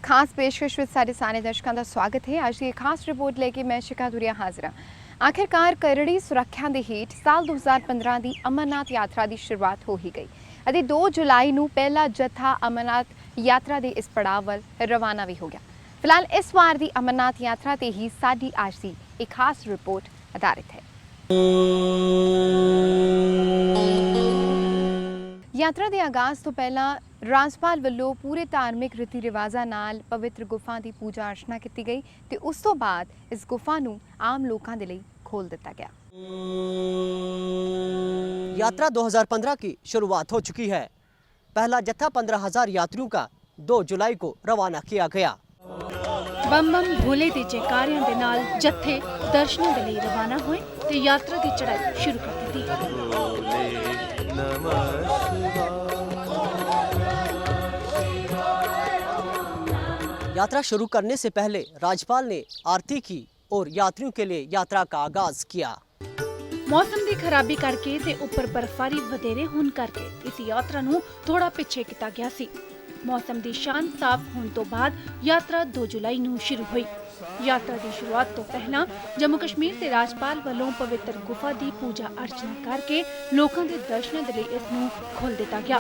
खास पेशकश विच साडे सारे दर्शकों का स्वागत है। अज की खास रिपोर्ट लेके मैं शिखा दुरिया हाजिर हाँ। आखिरकार करड़ी सुरक्षा के हेठ साल 2015 की अमरनाथ यात्रा की शुरुआत हो ही गई। 2 जुलाई को पहला जत्था अमरनाथ यात्रा के इस पड़ाव वाल रवाना भी हो गया। फिलहाल इस बार की अमरनाथ यात्रा ते ही साडी आज की एक खास रिपोर्ट आधारित है। यात्रा के आगाज़ तो पहला राजपाल वालों पूरे धार्मिक रीति रिवाजा नाल पवित्र गुफा की पूजा अर्चना की गई तो उस तो बाद इस गुफा नूं आम लोगों के लिए खोल दिता गया। यात्रा 2015 की शुरुआत हो चुकी है। पहला जत्था 15,000 यात्रियों का 2 जुलाई को रवाना किया गया। बम बम भोले दे जयकारियां दे नाल जत्थे दर्शनों के लिए रवाना हुए तो यात्रा की चढ़ाई शुरू कर दी। यात्रा शुरू करने से पहले राज्यपाल ने आरती की और यात्रियों के लिए यात्रा का आगाज किया। मौसम की खराबी करके ते ऊपर बर्फबारी वधेरे होने करके इस यात्रा नूं थोड़ा पिछे किया गया सी। मौसम की शांत साफ होने तो बाद यात्रा 2 जुलाई नूं शुरू हुई। यात्रा की शुरुआत तो पहला जम्मू कश्मीर के राज्यपाल वालों पवित्र गुफा की पूजा अर्चना करके लोगों के दर्शनों के लिए इसनूं खोल दिता गया।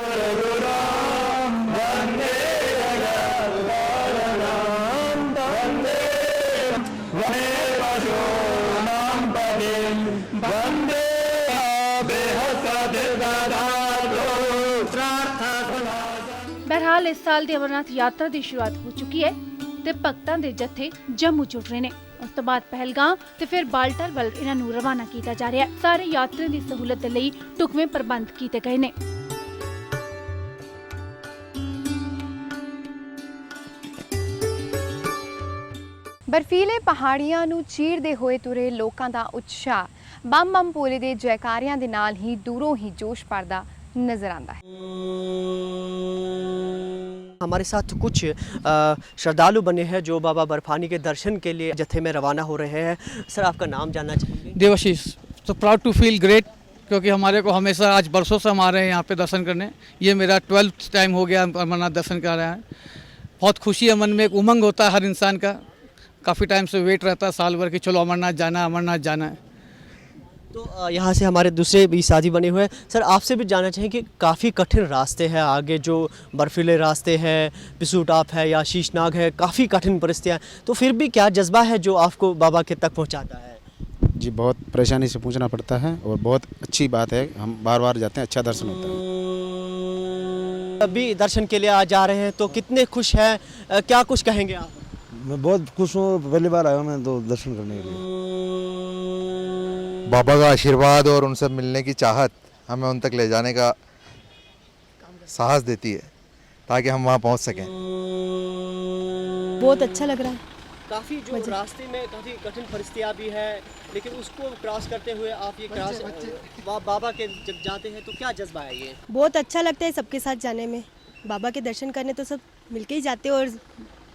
बहरहाल इस साल की अमरनाथ यात्रा की शुरुआत हो चुकी है ते भक्तां दे जत्थे जम्मू जुड़ रहे ने। उस तो बाद पहलगाम ते फिर बालटाल वल इन्हां नूं रवाना किया जा रहा है। सारे यात्रियों की सहूलत लई ढुकवें प्रबंध किए गए ने। बर्फीले पहाड़ियां नूं चीरदे होए तुरे लोकां दा उत्साह बम बम भोले दे जयकारियां दे नाल ही दूरों ही जोश भरदा नजर आता है। हमारे साथ कुछ श्रद्धालु बने हैं जो बाबा बर्फानी के दर्शन के लिए जत्थे में रवाना हो रहे हैं। सर, आपका नाम जानना चाहेंगे? देवाशीष। तो प्राउड टू फील ग्रेट, क्योंकि हमारे को हमेशा आज बरसों से हम आ रहे हैं यहाँ पे दर्शन करने। ये मेरा 12th टाइम हो गया अमरनाथ दर्शन कर रहा है। बहुत खुशी है, मन में एक उमंग होता है हर इंसान का। काफ़ी टाइम से वेट रहता है साल भर कि चलो अमरनाथ जाना है। तो यहाँ से हमारे दूसरे भी साथी बने हुए हैं। सर, आपसे भी जानना चाहेंगे कि काफ़ी कठिन रास्ते हैं आगे, जो बर्फीले रास्ते हैं, पिसू टाप है या शीशनाग है, काफ़ी कठिन परिस्थितियाँ, तो फिर भी क्या जज्बा है जो आपको बाबा के तक पहुँचाता है? जी, बहुत परेशानी से पूछना पड़ता है और बहुत अच्छी बात है, हम बार बार जाते हैं, अच्छा दर्शन होता है। अभी दर्शन के लिए आ जा रहे हैं तो कितने खुश हैं, क्या कुछ कहेंगे आप? मैं बहुत खुश हूँ, पहली बार आया हूँ मैं तो दर्शन करने के लिए। बाबा का आशीर्वाद और उनसे मिलने की चाहत हमें उन तक ले जाने का साहस देती है ताकि हम वहाँ पहुँच सकें। बहुत अच्छा लग रहा है। काफ़ी जो रास्ते में काफ़ी कठिन परिस्थितियाँ भी है, लेकिन उसको क्रॉस करते हुए आप ये क्रॉस बाबा के जब जाते हैं तो क्या जज्बा है ये? बहुत अच्छा लगता है सबके साथ जाने में। बाबा के दर्शन करने तो सब मिलके ही जाते हैं और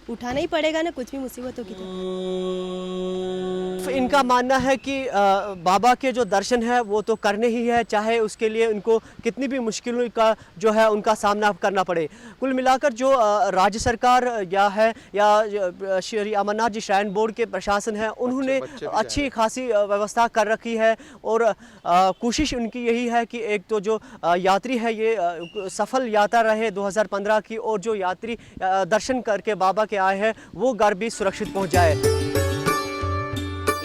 उठाना ही पड़ेगा ना कुछ भी मुसीबत होगी तो। इनका मानना है कि बाबा के जो दर्शन है वो तो करने ही है, चाहे उसके लिए उनको कितनी भी मुश्किलों का जो है उनका सामना करना पड़े। कुल मिलाकर जो राज्य सरकार या श्री अमरनाथ जी श्राइन बोर्ड के प्रशासन है, उन्होंने अच्छी खासी व्यवस्था कर रखी है और कोशिश उनकी यही है कि एक तो जो यात्री है ये सफल यात्रा रहे 2015 की, और जो यात्री दर्शन करके बाबा के आए हैं वो घर भी सुरक्षित पहुंच जाए।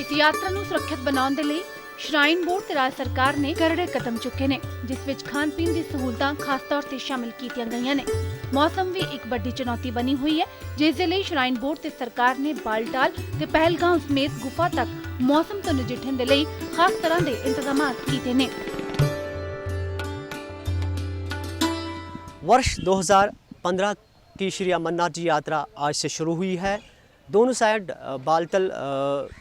इस यात्रा नूं सुरक्षित बनाउण दे लई श्राइन बोर्ड ते राज्य सरकार ने करड़े कदम चुके ने, जिस विच खान पीन दी सहूलतां खास तौर ते शामिल कीतियां गईयां ने। मौसम भी एक बड़ी चुनौती बनी हुई है, जिस दे लई श्राइन बोर्ड ते सरकार ने बालटाल ते पहलगाम समेत गुफा तक मौसम तो नजिठण दे लई खास तरह दे इंतजामात कीते ने। वर्ष 2015 की श्री अमरनाथ जी यात्रा आज से शुरू हुई है। दोनों साइड बालतल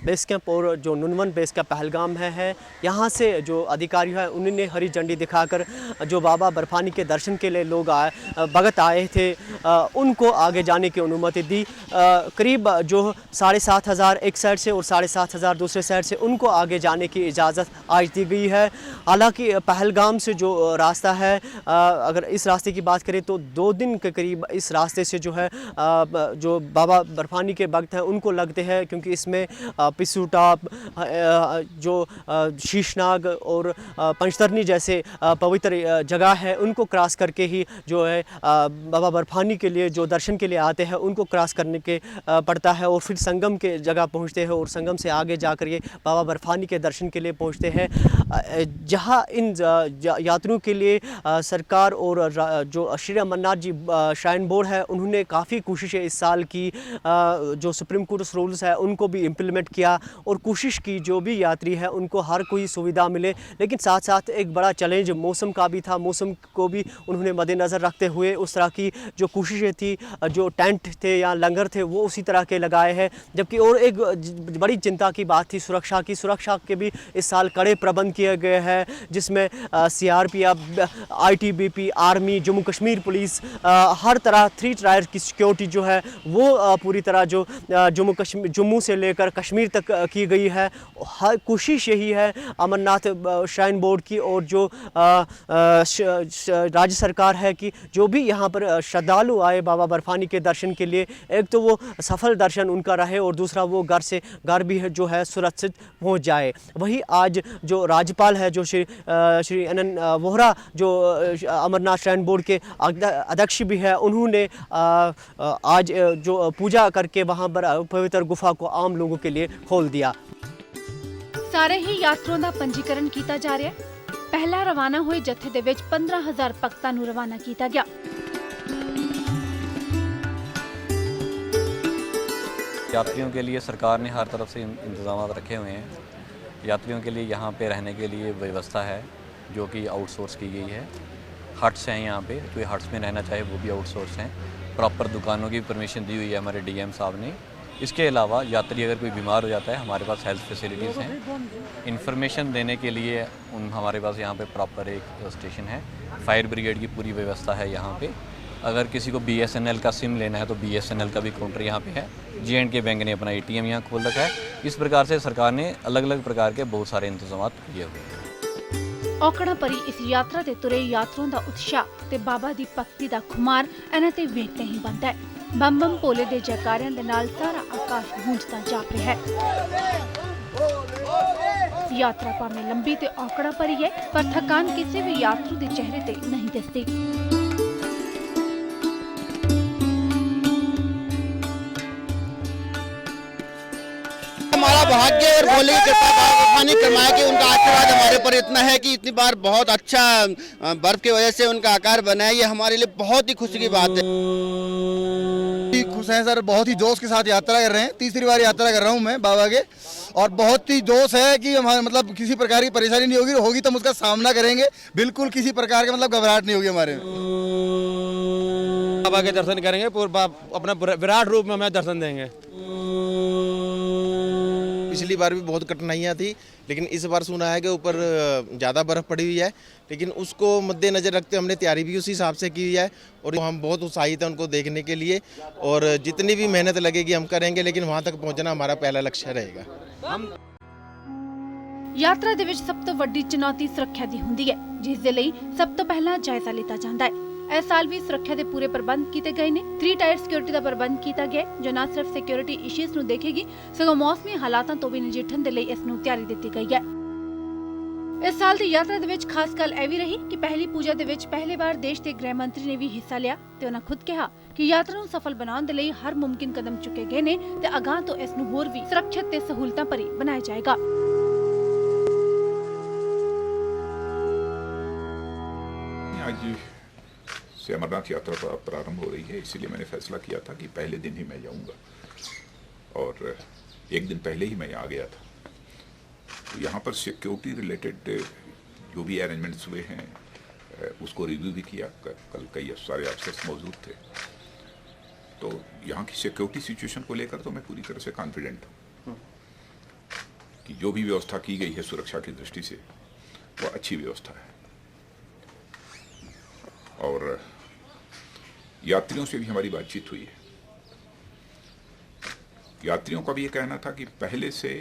बेस कैंप और जो नुनवन बेस कैंप पहलगाम है यहाँ से जो अधिकारी है उन्होंने हरी झंडी दिखाकर जो बाबा बर्फानी के दर्शन के लिए लोग भगत आए थे उनको आगे जाने की अनुमति दी। करीब जो 7,500 एक साइड से और 7,500 दूसरे साइड से उनको आगे जाने की इजाज़त आज दी गई है। हालांकि पहलगाम से जो रास्ता है अगर इस रास्ते की बात करें तो 2 दिन के करीब इस रास्ते से जो है जो बाबा बर्फानी के भक्त हैं उनको लगते हैं, क्योंकि इसमें पिस्सू टॉप जो शीशनाग और पंचतरनी जैसे पवित्र जगह है उनको क्रॉस करके ही जो है बाबा बर्फानी के लिए जो दर्शन के लिए आते हैं उनको क्रॉस करने के पड़ता है और फिर संगम के जगह पहुंचते हैं और संगम से आगे जाकर ये बाबा बर्फानी के दर्शन के लिए पहुंचते हैं। जहां इन यात्रियों के लिए सरकार और जो श्री अमरनाथ जी श्राइन बोर्ड है उन्होंने काफ़ी कोशिशें इस साल की जो सुप्रीम कोर्ट रूल्स है उनको भी इम्प्लीमेंट किया और कोशिश की जो भी यात्री है उनको हर कोई सुविधा मिले। लेकिन साथ साथ एक बड़ा चैलेंज मौसम का भी था, मौसम को भी उन्होंने मद्देनज़र रखते हुए उस तरह की जो कोशिशें थी, जो टेंट थे या लंगर थे वो उसी तरह के लगाए हैं। जबकि और एक बड़ी चिंता की बात थी सुरक्षा की। सुरक्षा के भी इस साल कड़े प्रबंध किए गए हैं, जिसमें CRPF, ITBP, army, Jammu Kashmir police, हर तरह 3 टायर की सिक्योरिटी जो है वो पूरी तरह जो जम्मू से लेकर कश्मीर तक की गई है। हर कोशिश यही है अमरनाथ श्राइन बोर्ड की और जो राज्य सरकार है कि जो भी यहाँ पर श्रद्धालु आए बाबा बर्फानी के दर्शन के लिए, एक तो वो सफल दर्शन उनका रहे और दूसरा वो घर भी है जो है सुरक्षित पहुँच जाए। वही आज जो राज्यपाल है जो श्री NN वोहरा जो अमरनाथ श्राइन बोर्ड के अध्यक्ष भी है, उन्होंने आज जो पूजा करके वहाँ पर पवित्र गुफा को आम लोगों के लिए खोल दिया। ਸਾਰੇ ਹੀ ਯਾਤਰੂਆਂ ਦਾ ਪੰਜੀਕਰਨ ਕੀਤਾ ਜਾ ਰਿਹਾ ਹੈ। ਪਹਿਲਾਂ ਰਵਾਨਾ ਹੋਏ ਜੱਥੇ ਦੇ ਵਿੱਚ 15,000 ਭਗਤਾਂ ਨੂੰ ਰਵਾਨਾ ਕੀਤਾ ਗਿਆ। यात्रियों के लिए सरकार ने हर तरफ से इंतजाम रखे हुए हैं। यात्रियों के लिए यहाँ पे रहने के लिए व्यवस्था है जो कि आउटसोर्स की गई है। हट्स हैं यहाँ पे, कोई हट्स में रहना चाहे वो भी आउटसोर्स हैं। प्रॉपर दुकानों की परमिशन दी हुई है हमारे DM साहब ने। इसके अलावा यात्री अगर कोई बीमार हो जाता है हमारे पास हेल्थ फैसिलिटीज़ हैं। इन्फॉर्मेशन देने के लिए हमारे पास यहाँ पे प्रॉपर एक स्टेशन है। फायर ब्रिगेड की पूरी व्यवस्था है यहाँ पे। अगर किसी को BSNL का सिम लेना है तो BSNL का भी काउंटर यहाँ पे है। J&K बैंक ने अपना ATM यहाँ खोल रखा है। इस प्रकार से सरकार ने अलग अलग प्रकार के बहुत सारे इंतजाम किए हुए हैं। ਔਕੜਾਂ ਭਰੀ ਇਸ ਯਾਤਰਾ ਤੇ ਤੁਰੇ ਯਾਤਰੂਆਂ ਦਾ ਉਤਸ਼ਾਹ ਤੇ ਬਾਬਾ ਦੀ ਭਗਤੀ ਦਾ ਖੁਮਾਰ ਇਹਨਾਂ ਤੇ ਵੇਖਦੇ ਹੀ ਬਣਦਾ ਹੈ। ਬੰਮ ਬੰਮ ਭੋਲੇ ਦੇ ਜੈਕਾਰਿਆਂ ਦੇ ਨਾਲ ਸਾਰਾ ਆਕਾਸ਼ ਗੂੰਜਦਾ ਜਾਪ ਰਿਹਾ ਹੈ। ਯਾਤਰਾ ਭਾਵੇਂ ਲੰਬੀ ਤੇ ਔਕੜਾਂ ਭਰੀ ਹੈ ਪਰ ਥਕਾਨ ਕਿਸੇ ਵੀ ਯਾਤਰੂ ਦੇ ਚਿਹਰੇ ਤੇ ਨਹੀਂ ਦਿਸਦੀ। हमारा भाग्य और भोले की कृपा बर्फानी करवाए कि उनका आशीर्वाद हमारे पर इतना है कि इतनी बार बहुत अच्छा बर्फ की वजह से उनका आकार बना है। ये हमारे लिए बहुत ही खुशी की बात है। खुश हैं सर, बहुत ही जोश के साथ यात्रा कर रहे हैं। तीसरी बार यात्रा कर रहा हूँ मैं बाबा के, और बहुत ही जोश है कि हमारे मतलब किसी प्रकार की परेशानी नहीं होगी तो हम उसका सामना करेंगे। बिल्कुल किसी प्रकार का मतलब घबराहट नहीं होगी हमारे। बाबा के दर्शन करेंगे, अपना विराट रूप में हमें दर्शन देंगे। पिछली बार भी बहुत कठिनाइयाँ थी, लेकिन इस बार सुना है कि ऊपर ज़्यादा बर्फ़ पड़ी हुई है, लेकिन उसको मद्देनज़र रखते हमने तैयारी भी उसी हिसाब से की है और हम बहुत उत्साहित हैं उनको देखने के लिए। और जितनी भी मेहनत लगेगी हम करेंगे, लेकिन वहाँ तक पहुँचना हमारा पहला लक्ष्य रहेगा। ਯਾਤਰਾ ਦੇ ਵਿੱਚ ਸਭ ਤੋਂ ਵੱਡੀ ਚੁਣੌਤੀ ਸੁਰੱਖਿਆ ਦੀ ਹੁੰਦੀ ਹੈ, ਜਿਸ ਦੇ ਲਈ ਸਭ ਤੋਂ ਪਹਿਲਾਂ ਜਾਇਜ਼ਾ ਲਿੱਤਾ ਜਾਂਦਾ ਹੈ। ਇਸ ਸਾਲ ਵੀ ਸੁਰੱਖਿਆ ਦੇ ਪੂਰੇ ਪ੍ਰਬੰਧ ਕੀਤੇ ਗਏ ਨੇ। 3 ਟਾਇਰ ਸਿਕਿਉਰਿਟੀ ਦਾ ਪ੍ਰਬੰਧ ਕੀਤਾ ਗਿਆ ਜੋ ਨਾ ਸਿਰਫ ਸਿਕਿਉਰਿਟੀ ਇਸ਼ੂਜ਼ ਨੂੰ ਦੇਖੇਗੀ ਸਗੋਂ ਮੌਸਮੀ ਹਾਲਾਤਾਂ ਤੋਂ ਵੀ ਨਜਿੱਠਣ ਦੇ ਲਈ ਇਸ ਨੂੰ ਤਿਆਰੀ ਦਿੱਤੀ ਗਈ ਹੈ। ਇਸ ਸਾਲ ਦੀ ਯਾਤਰਾ ਦੇ ਵਿੱਚ ਖਾਸ ਗੱਲ ਇਹ ਵੀ ਰਹੀ ਕਿ ਪਹਿਲੀ ਪੂਜਾ ਦੇ ਵਿੱਚ ਪਹਿਲੀ ਵਾਰ ਦੇਸ਼ ਦੇ ਗ੍ਰਹਿ ਮੰਤਰੀ ਨੇ ਵੀ ਹਿੱਸਾ ਲਿਆ ਤੇ ਉਹਨਾਂ ਖੁਦ ਕਿਹਾ ਕਿ ਯਾਤਰਾ ਨੂੰ ਸਫਲ ਬਣਾਉਣ ਦੇ ਲਈ ਹਰ ਮੁਮਕਿਨ ਕਦਮ ਚੁੱਕੇ ਗਏ ਨੇ ਤੇ ਅਗਾਂਹ ਤੋਂ ਇਸ ਨੂੰ ਹੋਰ ਵੀ ਸੁਰੱਖਿਅਤ ਤੇ ਸਹੂਲਤਾਂ ਭਰੀ ਬਣਾਇਆ ਜਾਏਗਾ। आज से अमरनाथ यात्रा प्रारंभ हो रही है, इसीलिए मैंने फैसला किया था कि पहले दिन ही मैं जाऊंगा और एक दिन पहले ही मैं यहाँ गया था। तो यहाँ पर सिक्योरिटी रिलेटेड जो भी अरेंजमेंट्स हुए हैं उसको रिव्यू भी किया। कल कई सारे अफसर्स मौजूद थे। तो यहाँ की सिक्योरिटी सिचुएशन को लेकर तो मैं पूरी तरह से कॉन्फिडेंट हूँ कि जो भी व्यवस्था की गई है सुरक्षा की दृष्टि से वो अच्छी व्यवस्था है। और यात्रियों से भी हमारी बातचीत हुई है। यात्रियों का भी ये कहना था कि पहले से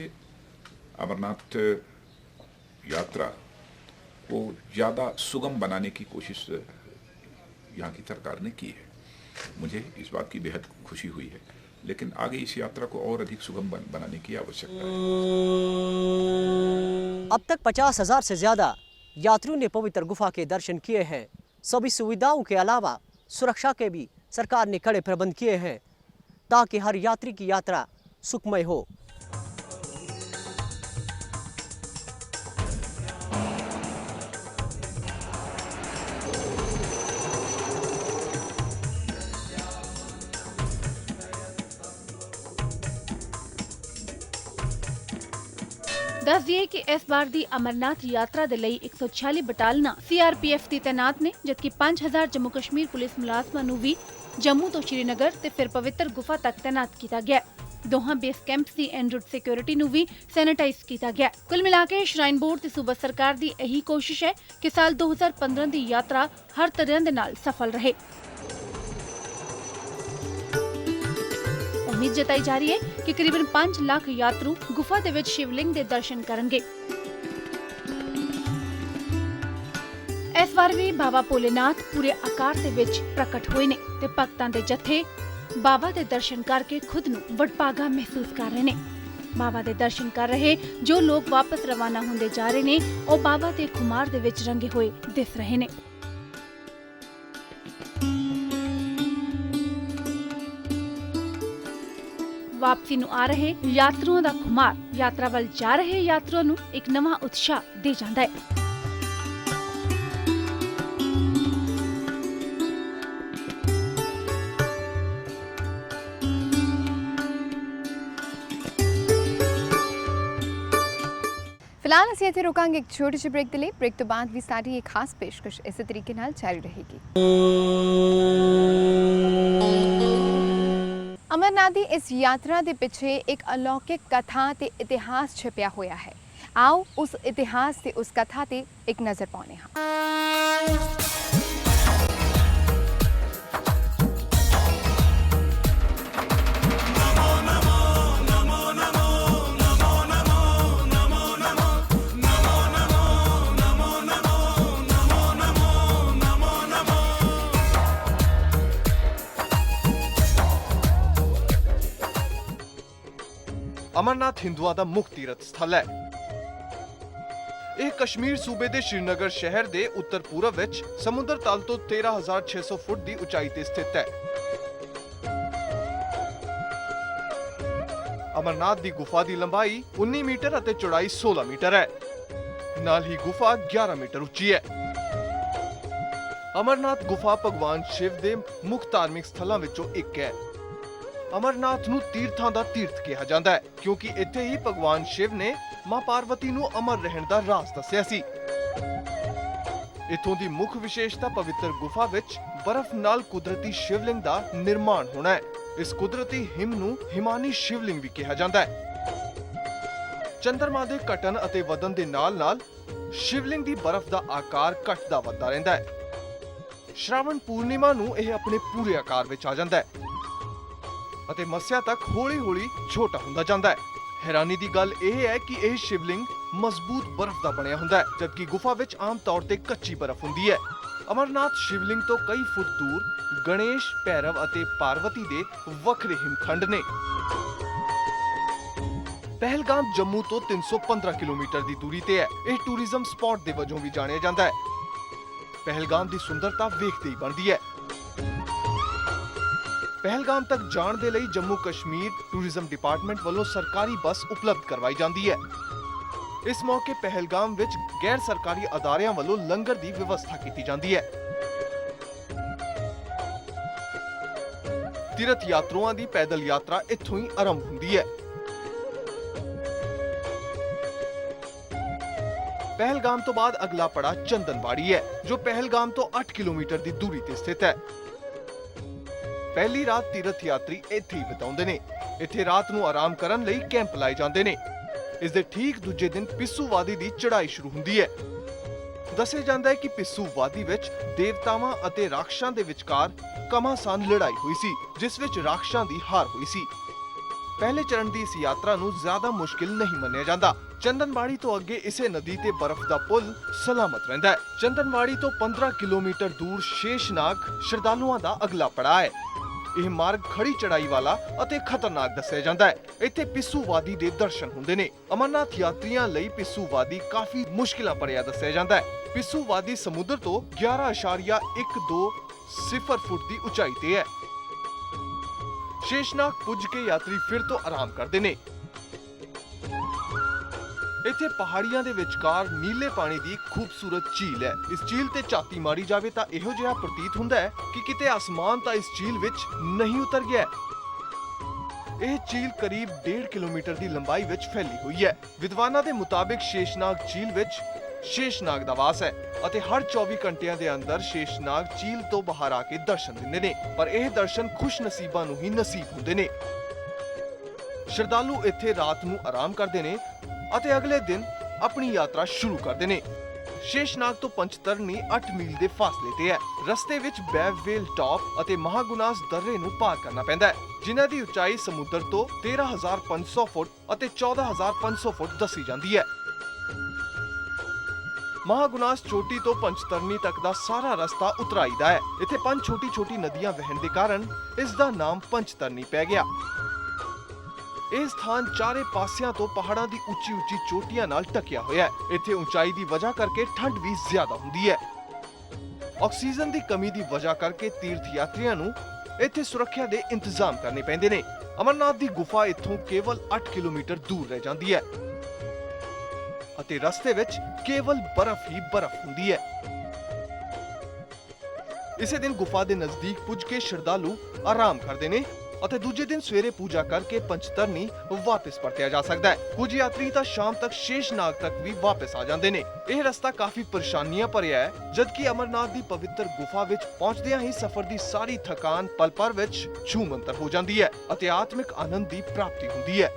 अमरनाथ यात्रा को ज़्यादा सुगम बनाने की कोशिश यहाँ की सरकार ने की है। मुझे इस बात की बेहद खुशी हुई है, लेकिन आगे इस यात्रा को और अधिक सुगम बनाने की आवश्यकता है। अब तक 50,000 से ज़्यादा यात्रियों ने पवित्र गुफा के दर्शन किए हैं। सभी सुविधाओं के अलावा सुरक्षा के भी सरकार ने कड़े प्रबंध किए हैं ताकि हर यात्री की यात्रा सुखमय हो। दस दिए कि इस बार दी अमरनाथ यात्रा दे लई 146 बटालना CRPF दी तैनात ने, जबकि 5000 जम्मू कश्मीर पुलिस मुलाजमां नूं भी जम्मू तो श्रीनगर ते फिर पवित्र गुफा तक तैनात किया गया। दोहां बेस कैंप्स दी एन रूट सिक्योरिटी नूं भी सैनिटाइज किया गया। कुल मिला के श्राइन बोर्ड ते सूबा सरकार दी यही कोशिश है कि साल 2015 दी यात्रा हर तरह दे नाल सफल रहे। उम्मीद जताई जा रही है कि करीबन 5 लाख यात्रु गुफा दे विच शिवलिंग दे दर्शन करनगे। इस बार भी बाबा भोलेनाथ पूरे आकार दे विच प्रकट होए ने ते भक्तां दे जत्थे बाबा दे दर्शन करके खुद नूं वडभागा महसूस कर रहे ने। बाबा दे दर्शन कर रहे जो लोग वापस रवाना होंदे जा रहे ने ओ बाबा दे खुमार दे विच रंगे होए दिस रहे ने। वापसी नूं आ रहे यात्रुओं दा खुमार यात्रा वल जा रहे यात्रुओं नूं एक नवा उत्साह दे जांदा है। फिलहाल ਅਸੀਂ ਇੱਥੇ ਰੁਕਾਂਗੇ ਇੱਕ ਛੋਟੀ ਜਿਹੀ ਬ੍ਰੇਕ ਦੇ ਲਈ। ਬ੍ਰੇਕ ਤੋਂ ਬਾਅਦ ਵੀ ਸਾਡੀ ਇਹ ਖਾਸ ਪੇਸ਼ਕਸ਼ ਇਸੇ ਤਰੀਕੇ ਨਾਲ ਜਾਰੀ ਰਹੇਗੀ। ਅਮਰਨਾਥ ਦੀ ਇਸ ਯਾਤਰਾ ਦੇ ਪਿੱਛੇ ਇੱਕ ਅਲੌਕਿਕ ਕਥਾ ਤੇ ਇਤਿਹਾਸ ਛਿਪਿਆ ਹੋਇਆ ਹੈ। ਆਓ ਉਸ ਇਤਿਹਾਸ ਤੇ ਉਸ ਕਥਾ ਤੇ ਇੱਕ ਨਜ਼ਰ ਪਾਉਂਦੇ ਹਾਂ। ਅਮਰਨਾਥ ਹਿੰਦੂਆਂ ਦਾ ਮੁੱਖ ਤੀਰਥ ਸਥਲ ਹੈ। ਇਹ ਕਸ਼ਮੀਰ ਸੂਬੇ ਦੇ ਸ਼੍ਰੀਨਗਰ ਸ਼ਹਿਰ ਦੇ ਉੱਤਰ ਪੂਰਬ ਵਿੱਚ ਸਮੁੰਦਰ ਤਲ ਤੋਂ 13,600 ਫੁੱਟ ਦੀ ਉਚਾਈ ਤੇ ਸਥਿਤ ਹੈ। ਅਮਰਨਾਥ ਦੀ ਗੁਫਾ ਦੀ ਲੰਬਾਈ 19 ਮੀਟਰ ਅਤੇ ਚੌੜਾਈ 16 ਮੀਟਰ ਹੈ। ਨਾਲ ਹੀ ਗੁਫਾ 11 ਮੀਟਰ ਉੱਚੀ ਹੈ। ਅਮਰਨਾਥ ਗੁਫਾ ਭਗਵਾਨ ਸ਼ਿਵ ਦੇ ਮੁੱਖ ਧਾਰਮਿਕ ਸਥਲਾਂ ਵਿੱਚੋਂ ਇੱਕ ਹੈ। ਅਮਰਨਾਥ ਨੂੰ ਤੀਰਥਾਂ ਦਾ ਤੀਰਥ ਕਿਹਾ ਜਾਂਦਾ ਹੈ ਕਿਉਂਕਿ ਇੱਥੇ ਹੀ ਭਗਵਾਨ ਸ਼ਿਵ ਨੇ ਮਾਂ ਪਾਰਵਤੀ ਨੂੰ ਅਮਰ ਰਹਿਣ ਦਾ ਰਾਜ਼ ਦੱਸਿਆ ਸੀ। ਇੱਥੋਂ ਦੀ ਮੁੱਖ ਵਿਸ਼ੇਸ਼ਤਾ ਪਵਿੱਤਰ ਗੁਫਾ ਵਿੱਚ ਬਰਫ਼ ਨਾਲ ਕੁਦਰਤੀ ਸ਼ਿਵਲਿੰਗ ਦਾ ਨਿਰਮਾਣ ਹੋਣਾ ਹੈ। ਇਸ ਕੁਦਰਤੀ ਹਿਮ ਨੂੰ ਹਿਮਾਨੀ ਸ਼ਿਵਲਿੰਗ ਵੀ ਕਿਹਾ ਜਾਂਦਾ ਹੈ। ਚੰਦਰਮਾ ਦੇ ਘਟਣ ਅਤੇ ਵਧਣ ਦੇ ਨਾਲ-ਨਾਲ ਸ਼ਿਵਲਿੰਗ ਦੀ ਬਰਫ਼ ਦਾ ਆਕਾਰ ਘਟਦਾ ਵੱਧਦਾ ਰਹਿੰਦਾ ਹੈ। ਸ਼ਰਾਵਣ ਪੂਰਨਿਮਾ ਨੂੰ ਇਹ ਆਪਣੇ ਪੂਰੇ ਆਕਾਰ ਵਿੱਚ ਆ ਜਾਂਦਾ ਹੈ ਅਤੇ ਮੱਸਿਆ ਤੱਕ ਹੌਲੀ-ਹੌਲੀ ਛੋਟਾ ਹੁੰਦਾ ਜਾਂਦਾ ਹੈ। ਹੈਰਾਨੀ ਦੀ ਗੱਲ ਇਹ ਹੈ ਕਿ ਇਹ ਸ਼ਿਵਲਿੰਗ ਮਜ਼ਬੂਤ ਬਰਫ਼ ਦਾ ਬਣਿਆ ਹੁੰਦਾ ਹੈ, ਜਦਕਿ ਗੁਫਾ ਵਿੱਚ ਆਮ ਤੌਰ ਤੇ ਕੱਚੀ ਬਰਫ਼ ਹੁੰਦੀ ਹੈ। ਅਮਰਨਾਥ ਸ਼ਿਵਲਿੰਗ ਤੋਂ ਕਈ ਫੁੱਟ ਦੂਰ ਗਣੇਸ਼, ਭੈਰਵ ਅਤੇ ਪਾਰਵਤੀ ਦੇ ਵੱਖਰੇ ਹਿਮਖੰਡ ਨੇ। ਪਹਿਲਗਾਮ ਜੰਮੂ ਤੋਂ 315 ਕਿਲੋਮੀਟਰ ਦੀ ਦੂਰੀ ਤੇ ਹੈ। ਇਹ ਟੂਰਿਜ਼ਮ ਸਪੌਟ ਦੇ ਵਜੋਂ ਵੀ ਜਾਣਿਆ ਜਾਂਦਾ ਹੈ। ਪਹਿਲਗਾਮ ਦੀ ਸੁੰਦਰਤਾ ਵੇਖਦੇ ਹੀ ਬਣਦੀ ਹੈ। ਪਹਿਲਗਾਮ ਤੱਕ ਜਾਣ ਦੇ ਲਈ ਜੰਮੂ ਕਸ਼ਮੀਰ ਟੂਰਿਜ਼ਮ ਡਿਪਾਰਟਮੈਂਟ ਵੱਲੋਂ ਸਰਕਾਰੀ ਬੱਸ ਉਪਲਬਧ ਕਰਵਾਈ ਜਾਂਦੀ ਹੈ। ਇਸ ਮੌਕੇ ਪਹਿਲਗਾਮ ਵਿੱਚ ਗੈਰ ਸਰਕਾਰੀ ਅਦਾਰਿਆਂ ਵੱਲੋਂ ਲੰਗਰ ਦੀ ਵਿਵਸਥਾ ਕੀਤੀ ਜਾਂਦੀ ਹੈ। ਤੀਰਥ ਯਾਤਰੂਆਂ ਦੀ ਪੈਦਲ ਯਾਤਰਾ ਇੱਥੋਂ ਹੀ ਆਰੰਭ ਹੁੰਦੀ ਹੈ। ਪਹਿਲਗਾਮ ਤੋਂ ਬਾਅਦ ਅਗਲਾ ਪੜਾ ਚੰਦਨਵਾੜੀ ਹੈ, ਜੋ ਪਹਿਲਗਾਮ ਤੋਂ 8 ਕਿਲੋਮੀਟਰ ਦੀ ਦੂਰੀ ਤੇ ਸਥਿਤ ਹੈ। ਪਹਿਲੀ ਰਾਤ ਤੀਰਥ ਯਾਤਰੀ ਇੱਥੇ ਹੀ ਬਿਤਾਉਂਦੇ ਨੇ। ਇੱਥੇ ਰਾਤ ਨੂੰ ਆਰਾਮ ਕਰਨ ਲਈ ਕੈਂਪ ਲਾਏ ਜਾਂਦੇ ਨੇ। ਇਸ ਦੇ ਠੀਕ ਦੂਜੇ ਦਿਨ ਪਿੱਸੂ ਵਾਦੀ ਦੀ ਚੜ੍ਹਾਈ ਸ਼ੁਰੂ ਹੁੰਦੀ ਹੈ। ਦੱਸਿਆ ਜਾਂਦਾ ਹੈ ਕਿ ਪਿੱਸੂ ਵਾਦੀ ਵਿੱਚ ਦੇਵਤਾਵਾਂ ਅਤੇ ਰਾਖਸ਼ਾਂ ਦੇ ਵਿਚਕਾਰ ਘਮਾਸਾਨ ਲੜਾਈ ਹੋਈ ਸੀ, ਜਿਸ ਵਿੱਚ ਰਾਖਸ਼ਾਂ ਦੀ ਹਾਰ ਹੋਈ ਸੀ। ਪਹਿਲੇ ਚਰਨ ਦੀ ਇਸ ਯਾਤਰਾ ਨੂੰ ਜ਼ਿਆਦਾ ਮੁਸ਼ਕਿਲ ਨਹੀਂ ਮੰਨਿਆ ਜਾਂਦਾ। ਚੰਦਨਵਾੜੀ ਤੋਂ ਅੱਗੇ ਇਸੇ ਨਦੀ ਤੇ ਬਰਫ਼ ਦਾ ਪੁਲ ਸਲਾਮਤ ਰਹਿੰਦਾ ਹੈ। ਚੰਦਨਵਾੜੀ ਤੋਂ 15 ਕਿਲੋਮੀਟਰ ਦੂਰ ਸ਼ੇਸ਼ਨਾਗ ਸ਼ਰਧਾਲੂਆਂ ਦਾ ਅਗਲਾ ਪੜਾਅ ਹੈ। ਇਹ ਮਾਰਗ ਖੜੀ ਚੜਾਈ ਵਾਲਾ ਅਤੇ ਖਤਰਨਾਕ ਦੱਸਿਆ ਜਾਂਦਾ ਹੈ। ਇੱਥੇ ਪਿੱਸੂ ਵਾਦੀ ਦੇ ਦਰਸ਼ਨ ਹੁੰਦੇ ਨੇ। ਅਮਰਨਾਥ ਯਾਤਰੀਆਂ ਲਈ ਪਿੱਸੂ ਵਾਦੀ ਕਾਫੀ ਮੁਸ਼ਕਿਲਾਂ ਭਰਿਆ ਦੱਸਿਆ ਜਾਂਦਾ ਹੈ। ਪਿੱਸੂ ਵਾਦੀ ਸਮੁੰਦਰ ਤੋਂ 11.120 ਫੁੱਟ ਦੀ ਉਚਾਈ ਤੇ ਹੈ। ਸ਼ੇਸ਼ਨਾਗ ਪੁੱਜ ਕੇ ਯਾਤਰੀ ਫਿਰ ਤੋਂ ਆਰਾਮ ਕਰਦੇ ਨੇ। ਇੱਥੇ ਪਹਾੜੀਆਂ ਦੇ ਵਿਚਕਾਰ ਨੀਲੇ ਪਾਣੀ ਦੀ ਖੂਬਸੂਰਤ ਝੀਲ ਹੈ। ਇਸ ਝੀਲ ਤੇ ਝਾਤੀ ਮਾਰੀ ਜਾਵੇ ਤਾਂ ਇਹੋ ਜਿਹਾ ਪ੍ਰਤੀਤ ਹੁੰਦਾ ਹੈ ਕਿ ਕਿਤੇ ਆਸਮਾਨ ਤਾਂ ਇਸ ਝੀਲ ਵਿੱਚ ਨਹੀਂ ਉਤਰ ਗਿਆ। ਇਹ ਝੀਲ ਕਰੀਬ 1.5 ਕਿਲੋਮੀਟਰ ਦੀ ਲੰਬਾਈ ਵਿੱਚ ਫੈਲੀ ਹੋਈ ਹੈ। ਵਿਦਵਾਨਾਂ ਦੇ ਮੁਤਾਬਿਕ ਸ਼ੇਸ਼ਨਾਗ ਝੀਲ ਵਿੱਚ ਸ਼ੇਸ਼ਨਾਗ ਦਾ ਵਾਸ ਹੈ ਅਤੇ ਹਰ 24 ਘੰਟਿਆਂ ਦੇ ਅੰਦਰ ਸ਼ੇਸ਼ਨਾਗ ਝੀਲ ਤੋਂ ਬਾਹਰ ਆ ਕੇ ਦਰਸ਼ਨ ਦਿੰਦੇ ਨੇ, ਪਰ ਇਹ ਦਰਸ਼ਨ ਖੁਸ਼ ਨਸੀਬਾਂ ਨੂੰ ਹੀ ਨਸੀਬ ਹੁੰਦੇ ਨੇ। ਸ਼ਰਧਾਲੂ ਇੱਥੇ ਰਾਤ ਨੂੰ ਆਰਾਮ ਕਰਦੇ ਨੇ ਅਤੇ ਅਗਲੇ ਦਿਨ ਆਪਣੀ ਯਾਤਰਾ ਸ਼ੁਰੂ ਕਰਦੇ ਨੇ। ਸ਼ੇਸ਼ਨਾਗ ਤੋਂ ਪੰਚਤਰਨੀ 8 ਮੀਲ ਦੇ ਫਾਸਲੇ ਤੇ ਹੈ। ਰਸਤੇ ਵਿੱਚ ਬੈਵਵੇਲ ਟਾਪ ਅਤੇ ਮਹਾਗੁਨਾਸ ਦਰਰੇ ਨੂੰ ਪਾਰ ਕਰਨਾ ਪੈਂਦਾ ਹੈ, ਜਿਨ੍ਹਾਂ ਦੀ ਉਚਾਈ ਸਮੁੰਦਰ ਤੋਂ 13,500 ਫੁੱਟ ਅਤੇ 14,500 ਫੁੱਟ ਦੱਸੀ ਜਾਂਦੀ ਹੈ। ਮਹਾਗੁਨਾਸ ਚੋਟੀ ਤੋਂ ਪੰਚਤਰਨੀ ਤੱਕ ਦਾ ਸਾਰਾ ਰਸਤਾ ਉਤਰਾਈ ਦਾ ਹੈ। ਇੱਥੇ 5 ਛੋਟੀ-ਛੋਟੀ ਨਦੀਆਂ ਵਹਿਣ ਦੇ ਕਾਰਨ ਇਸ ਦਾ ਨਾਮ ਪੰਚਤਰਨੀ ਪੈ ਗਿਆ। ਇਹ ਸਥਾਨ ਚਾਰੇ ਪਾਸਿਆਂ ਤੋਂ ਪਹਾੜਾਂ ਦੀ ਉੱਚੀ-ਉੱਚੀ ਚੋਟੀਆਂ ਨਾਲ ਢਕਿਆ ਹੋਇਆ ਹੈ। ਇੱਥੇ ਉਚਾਈ ਦੀ ਵਜ੍ਹਾ ਕਰਕੇ ਠੰਡ ਵੀ ਜ਼ਿਆਦਾ ਹੁੰਦੀ ਹੈ। ਆਕਸੀਜਨ ਦੀ ਕਮੀ ਦੀ ਵਜ੍ਹਾ ਕਰਕੇ ਤੀਰਥ ਯਾਤਰੀਆਂ ਨੂੰ ਇੱਥੇ ਸੁਰੱਖਿਆ ਦੇ ਇੰਤਜ਼ਾਮ ਕਰਨੇ ਪੈਂਦੇ ਨੇ। ਅਮਰਨਾਥ ਦੀ ਗੁਫਾ ਇੱਥੋਂ ਕੇਵਲ 8 ਕਿਲੋਮੀਟਰ ਦੂਰ ਰਹਿ ਜਾਂਦੀ ਹੈ ਅਤੇ ਰਸਤੇ ਵਿੱਚ ਕੇਵਲ ਬਰਫ਼ ਹੀ ਬਰਫ਼ ਹੁੰਦੀ ਹੈ। ਇਸੇ ਦਿਨ ਗੁਫਾ ਦੇ ਨਜ਼ਦੀਕ ਪੁੱਜ ਕੇ ਸ਼ਰਧਾਲੂ ਆਰਾਮ ਕਰਦੇ ਨੇ ਅਤੇ ਦੂਜੇ ਦਿਨ ਸਵੇਰੇ ਪੂਜਾ ਕਰਕੇ ਪੰਚਤਰਨੀ ਵਾਪਸ ਪਰਤਿਆ ਜਾ ਸਕਦਾ ਹੈ। ਕੁਝ ਯਾਤਰੀ ਤਾਂ ਸ਼ਾਮ ਤੱਕ ਸ਼ੇਸ਼ਨਾਗ ਤੱਕ ਵੀ ਵਾਪਸ ਆ ਜਾਂਦੇ ਨੇ। ਇਹ ਰਸਤਾ ਕਾਫੀ ਪਰੇਸ਼ਾਨੀਆਂ ਭਰਿਆ ਹੈ, ਜਦਕਿ ਅਮਰਨਾਥ ਦੀ ਪਵਿੱਤਰ ਗੁਫਾ ਵਿੱਚ ਪਹੁੰਚਦਿਆਂ ਹੀ ਸਫ਼ਰ ਦੀ ਸਾਰੀ ਥਕਾਨ ਪਲ ਭਰ ਵਿੱਚ ਛੂਮੰਤਰ ਹੋ ਜਾਂਦੀ ਹੈ ਅਤੇ ਆਤਮਿਕ ਆਨੰਦ ਦੀ ਪ੍ਰਾਪਤੀ ਹੁੰਦੀ ਹੈ।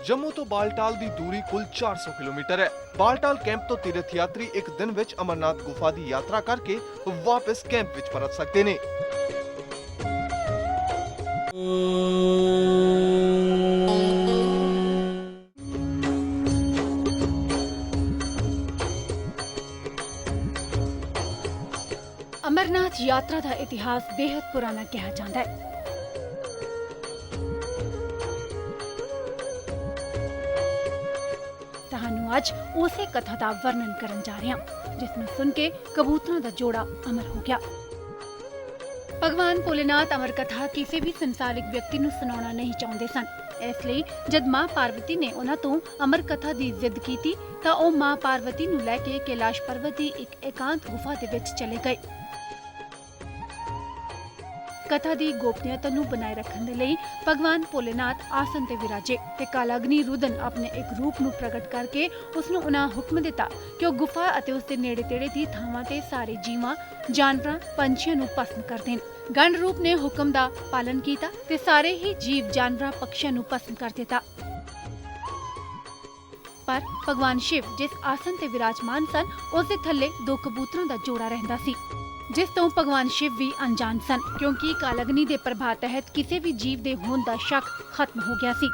ਜੰਮੂ ਤੋਂ ਬਾਲਟਾਲ ਦੀ ਦੂਰੀ ਕੁੱਲ 400 ਕਿਲੋਮੀਟਰ ਹੈ। ਬਾਲਟਾਲ ਕੈਂਪ ਤੋਂ ਤੀਰਥ ਯਾਤਰੀ ਇੱਕ ਦਿਨ ਵਿੱਚ ਅਮਰਨਾਥ ਗੁਫਾ ਦੀ ਯਾਤਰਾ ਕਰਕੇ ਵਾਪਸ ਕੈਂਪ ਵਿੱਚ ਪਰਤ ਸਕਦੇ ਨੇ। ਅਮਰਨਾਥ ਯਾਤਰਾ ਦਾ ਇਤਿਹਾਸ ਬੇहद ਪੁਰਾਣਾ ਕਿਹਾ ਜਾਂਦਾ ਹੈ। ਤੁਹਾਨੂੰ ਅੱਜ ਉਸੇ ਕਥਾ ਦਾ ਵਰਣਨ ਕਰਨ ਜਾ ਰਹੇ ਹਾਂ, ਜਿਸ ਨੂੰ ਸੁਣ ਕੇ ਕਬੂਤਰਾਂ ਦਾ ਜੋੜਾ ਅਮਰ ਹੋ ਗਿਆ। ਭਗਵਾਨ ਭੋਲੇਨਾਥ ਅਮਰ ਕਥਾ ਕਿਸੇ ਵੀ ਸੰਸਾਰਿਕ ਵਿਅਕਤੀ ਨੂੰ ਸੁਣਾਉਣਾ ਨਹੀਂ ਚਾਹੁੰਦੇ ਸਨ। ਇਸ ਲਈ ਜਦ ਮਾਂ ਪਾਰਵਤੀ ਨੇ ਉਹਨਾਂ ਤੋਂ ਅਮਰ ਕਥਾ ਦੀ ਜ਼ਿੱਦ ਕੀਤੀ ਤਾਂ ਉਹ ਮਾਂ ਪਾਰਵਤੀ ਨੂੰ ਲੈ ਕੇ ਕੈਲਾਸ਼ ਪਰਬਤ ਦੀ ਇੱਕ ਇਕਾਂਤ ਗੁਫਾ ਦੇ ਵਿੱਚ ਚਲੇ ਗਏ। ਕਥਾ ਦੀ ਗੋਪਨੀਯਤਾ ਨੂੰ ਬਣਾਏ ਰੱਖਣ ਦੇ ਲਈ ਭਗਵਾਨ ਭੋਲੇਨਾਥ ਆਸਨ ਤੇ ਵਿਰਾਜੇ ਤੇ ਕਾਲਾਗਨੀ ਰੁਦਨ ਆਪਣੇ ਇੱਕ ਰੂਪ ਨੂੰ ਪ੍ਰਗਟ ਕਰਕੇ ਉਸ ਨੂੰ ਉਹਨਾਂ ਹੁਕਮ ਦਿੱਤਾ ਕਿ ਉਹ ਗੁਫਾ ਅਤੇ ਉਸ ਦੇ ਨੇੜੇ-ਤੇੜੇ ਦੀ ਥਾਵਾਂ ਤੇ ਸਾਰੇ ਜੀਵਾਂ, ਜਾਨਵਰਾਂ, ਪੰਛੀਆਂ ਨੂੰ ਭਸਮ ਕਰ ਦੇਣ। ਗੰਡ ਰੂਪ ਨੇ ਹੁਕਮ ਦਾ ਪਾਲਨ ਕੀਤਾ ਤੇ ਸਾਰੇ ਹੀ ਜੀਵ, ਜਾਨਵਰਾਂ, ਪਕਸ਼ੀਆਂ ਨੂੰ ਭਸਮ ਕਰ ਦਿੱਤਾ। ਪਰ ਭਗਵਾਨ ਸ਼ਿਵ ਜਿਸ ਆਸਨ ਤੇ ਵਿਰਾਜਮਾਨ ਸਨ, ਉਸ ਦੇ ਥੱਲੇ 2 ਕਬੂਤਰਾਂ ਦਾ ਜੋੜਾ ਰਹਿੰਦਾ ਸੀ, ਜਿਸ ਤੋਂ ਭਗਵਾਨ ਸ਼ਿਵ ਵੀ ਅਣਜਾਣ ਸਨ, ਕਿਉਂਕਿ ਕਾਲਾਗਨੀ ਦੇ ਪ੍ਰਭਾਵ ਤਹਿਤ ਕਿਸੇ ਵੀ ਜੀਵ ਦੇ ਹੋਣ ਦਾ ਸ਼ੱਕ ਖਤਮ ਹੋ ਗਿਆ ਸੀ।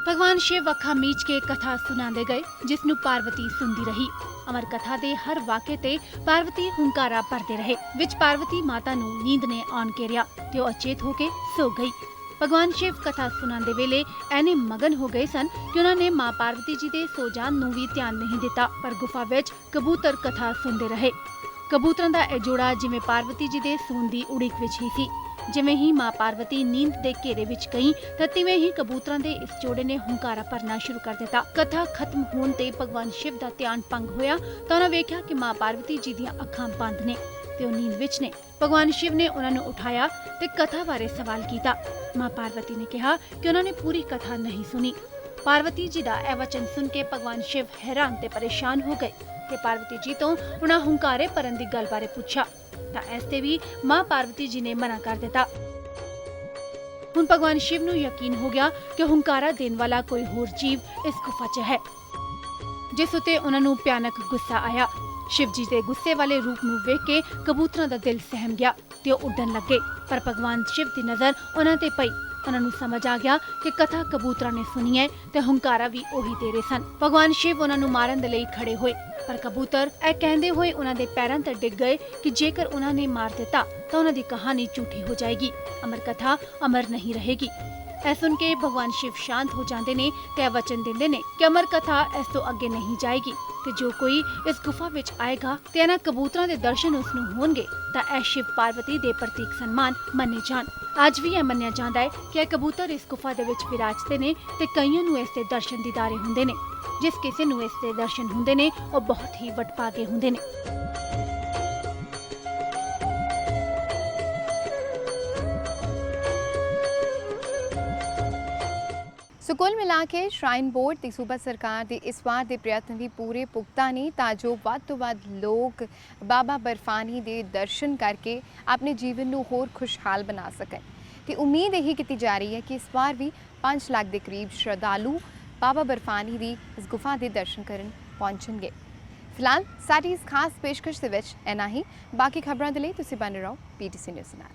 ਭਗਵਾਨ ਸ਼ਿਵ ਅੱਖਾਂ ਮੀਚ ਕੇ ਕਥਾ ਸੁਣਾਉਂਦੇ ਗਏ, ਜਿਸ ਨੂੰ ਪਾਰਵਤੀ ਸੁਣਦੀ ਰਹੀ। ਅਮਰ ਕਥਾ ਦੇ ਹਰ ਵਾਕੇ ਤੇ ਪਾਰਵਤੀ ਹੁੰਕਾਰਾ ਭਰਦੇ ਰਹੇ। ਵਿੱਚ ਪਾਰਵਤੀ ਮਾਤਾ ਨੂੰ ਨੀਂਦ ਨੇ ਆਣ ਘੇਰਿਆ ਤੇ ਉਹ ਅਚੇਤ ਹੋ ਕੇ ਸੋ ਗਈ। ਭਗਵਾਨ ਸ਼ਿਵ ਕਥਾ ਸੁਣਾਉਂਦੇ ਵੇਲੇ ਐਨੇ ਮਗਨ ਹੋ ਗਏ ਸਨ ਕਿ ਉਹਨਾਂ ਨੇ ਮਾਂ ਪਾਰਵਤੀ ਜੀ ਦੇ ਸੋ ਜਾਣ ਨੂੰ ਵੀ ਧਿਆਨ ਨਹੀਂ ਦਿੱਤਾ, ਪਰ ਗੁਫਾ ਵਿੱਚ ਕਬੂਤਰ ਕਥਾ ਸੁਣਦੇ ਰਹੇ। ਕਬੂਤਰਾਂ ਦਾ ਇਹ ਜੋੜਾ ਜਿਵੇਂ ਪਾਰਵਤੀ ਜੀ ਦੇ ਸੌਣ ਦੀ ਉਡੀਕ ਵਿੱਚ ਹੀ ਸੀ। ਜਿਵੇਂ ਹੀ ਮਾਂ ਪਾਰਵਤੀ ਨੀਂਦ ਦੇ ਘੇਰੇ ਵਿੱਚ ਗਈ ਤਾਂ ਤਿਵੇਂ ਹੀ ਕਬੂਤਰਾਂ ਦੇ ਇਸ ਜੋੜੇ ਨੇ ਹੁੰਕਾਰਾ ਭਰਨਾ ਸ਼ੁਰੂ ਕਰ ਦਿੱਤਾ। ਕਥਾ ਖਤਮ ਹੋਣ ਤੇ ਭਗਵਾਨ ਸ਼ਿਵ ਦਾ ਧਿਆਨ ਭੰਗ ਹੋਇਆ ਤਾਂ ਉਹਨਾਂ ਵੇਖਿਆ ਕਿ ਮਾਂ ਪਾਰਵਤੀ ਜੀ ਦੀਆਂ ਅੱਖਾਂ ਬੰਦ ਨੇ ਤੇ ਉਹ ਨੀਂਦ ਵਿੱਚ ਨੇ। ਭਗਵਾਨ ਸ਼ਿਵ ਨੇ ਉਹਨਾਂ ਨੂੰ ਉਠਾਇਆ ਤੇ ਕਥਾ ਬਾਰੇ ਸਵਾਲ ਕੀਤਾ। ਮਾਂ ਪਾਰਵਤੀ ਨੇ ਕਿਹਾ ਕਿ ਉਹਨਾਂ ਨੇ ਪੂਰੀ ਕਥਾ ਨਹੀਂ ਸੁਣੀ। ਪਾਰਵਤੀ ਜੀ ਦਾ ਇਹ ਵਚਨ ਸੁਣ ਕੇ ਭਗਵਾਨ ਸ਼ਿਵ ਹੈਰਾਨ ਤੇ ਪਰੇਸ਼ਾਨ ਹੋ ਗਏ ਤੇ ਪਾਰਵਤੀ ਜੀ ਤੋਂ ਉਹਨਾਂ ਹੁੰਕਾਰੇ ਭਰਨ ਦੀ ਗੱਲ ਬਾਰੇ ਪੁੱਛਿਆ ਤਾਂ ਇਸ ਤੇ ਵੀ ਮਾਂ ਪਾਰਵਤੀ ਜੀ ਨੇ ਮਨਾ ਕਰ ਦਿੱਤਾ। ਹੁਣ ਭਗਵਾਨ ਸ਼ਿਵ ਨੂੰ ਯਕੀਨ ਹੋ ਗਿਆ ਕਿ ਹੁੰਕਾਰਾ ਦੇਣ ਵਾਲਾ ਕੋਈ ਹੋਰ ਜੀਵ ਇਸ ਗੁਫਾ 'ਚ ਹੈ, ਜਿਸ ਉਤੇ ਉਹਨਾਂ ਨੂੰ ਭਿਆਨਕ ਗੁੱਸਾ ਆਇਆ। शिव जी के गुस्से वाले रूप ਨੂੰ ਵੇਖ ਕੇ ਕਬੂਤਰਾਂ ਦਾ ਦਿਲ ਸਹਿਮ ਗਿਆ ਤੇ ਉਹ ਉੱਡਣ ਲੱਗੇ। ਪਰ ਭਗਵਾਨ शिव ਦੀ ਨਜ਼ਰ ਉਹਨਾਂ ਤੇ ਪਈ। ਉਹਨਾਂ ਨੂੰ ਸਮਝ ਆ ਗਿਆ ਕਿ ਕਥਾ ਕਬੂਤਰਾਂ ਨੇ ਸੁਣੀ ਹੈ ਤੇ ਹੁੰਕਾਰਾ ਵੀ ਉਹੀ ਦੇ ਰਹੇ ਸਨ। ਭਗਵਾਨ शिव ਉਹਨਾਂ ਨੂੰ ਮਾਰਨ ਦੇ ਲਈ ਖੜੇ ਹੋਏ, ਪਰ ਕਬੂਤਰ ਇਹ ਕਹਿੰਦੇ ਹੋਏ ਉਹਨਾਂ ਦੇ ਪੈਰਾਂ ਤੇ ਡਿੱਗ ਗਏ ਕਿ ਜੇਕਰ ਉਹਨਾਂ ਨੇ ਮਾਰ ਦਿੱਤਾ ਤਾਂ ਉਹਨਾਂ ਦੀ ਕਹਾਣੀ ਝੂਠੀ ਹੋ ਜਾਏਗੀ, ਅਮਰ ਕਥਾ ਅਮਰ ਨਹੀਂ ਰਹੇਗੀ। ਇਹ ਸੁਣ ਕੇ ਭਗਵਾਨ शिव शांत हो जाते ने ते वचन देंदे ने कि अमर कथा इस तो अगे नहीं जाएगी ते जो कोई इस गुफा विच आएगा ते इन्हां कबूतरां दे दर्शन उसनूं होणगे तां इह शिव पार्वती दे प्रतीक सन्मान मन्ने जाण। अज भी यह मन्निया जांदा है कि इह कबूतर इस गुफा दे विच विराजते ने ते कईयां नूं इस दे दर्शन दीदारे हुंदे ने। जिस किसी नूं इस दे दर्शन हुंदे ने ओह बहुत ही वटभागे हुंदे ने। सो कुल मिला के श्राइन बोर्ड ते सूबा सरकार दे इस बार दे प्रयत्न भी पूरे पुख्ता ने तां जो वध तो वध लोग बाबा बर्फानी दे दर्शन करके अपने जीवन नूं होर खुशहाल बना सकन। ते उम्मीद यही की जा रही है कि इस बार भी 5 लाख के करीब श्रद्धालु बाबा बर्फानी दी इस गुफा के दर्शन करन पहुंचणगे। फिलहाल साडी इस खास पेशकश दे विच इन्ना ही। बाकी खबरां दे लई तुसीं बने रहो PTC न्यूज़ नाल।